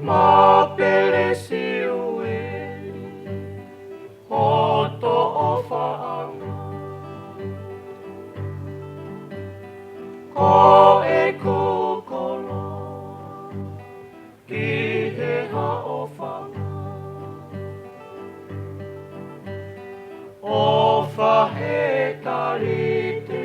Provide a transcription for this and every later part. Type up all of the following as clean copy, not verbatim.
mapelesiue oto ofaanga ko e kukolo ki he haofanga ofa he karite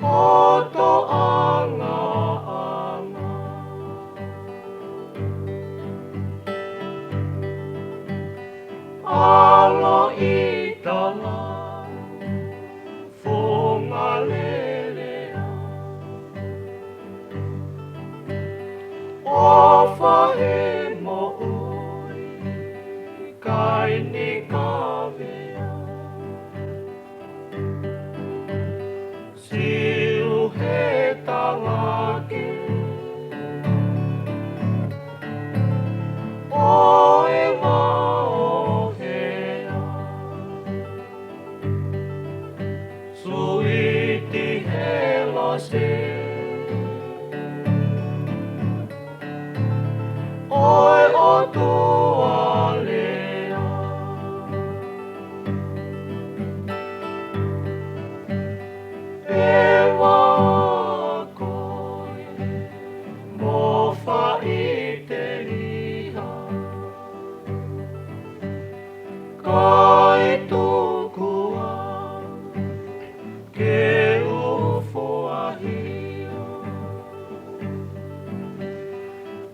oto anga-anga alo itala fungalelea ofa he mo ui kaini kavea siu he tangake oe maohea suiti he lase oe o tualea ewa koe mo whaiteria kai tukua ke ufoahia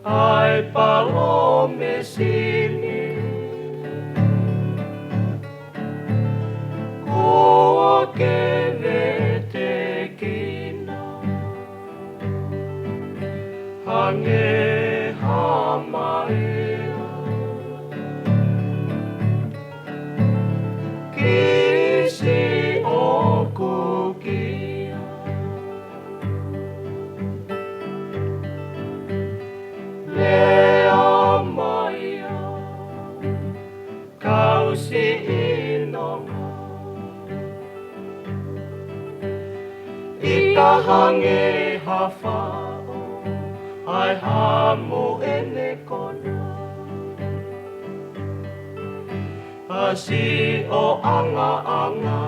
ai palome sini kua ke vete kina hange hamaea kisi o kukia lea maia kausi inonga ita hange hawhao ai hamu ene kona asi o anga-anga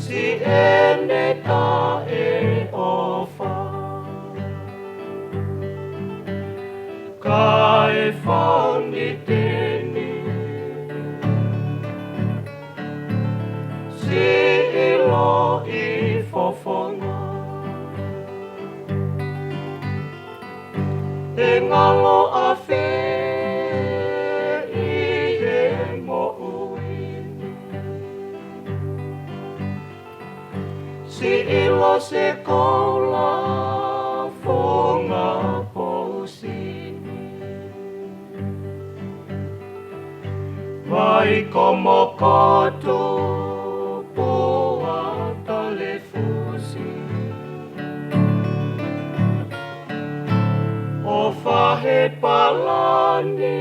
si ene ta e ofa kai whauni teni si ilo i fofonga e ngalo a whi i he mo uini si ilo se kola fonga pousini vai como koto pua talefusi o fahe palani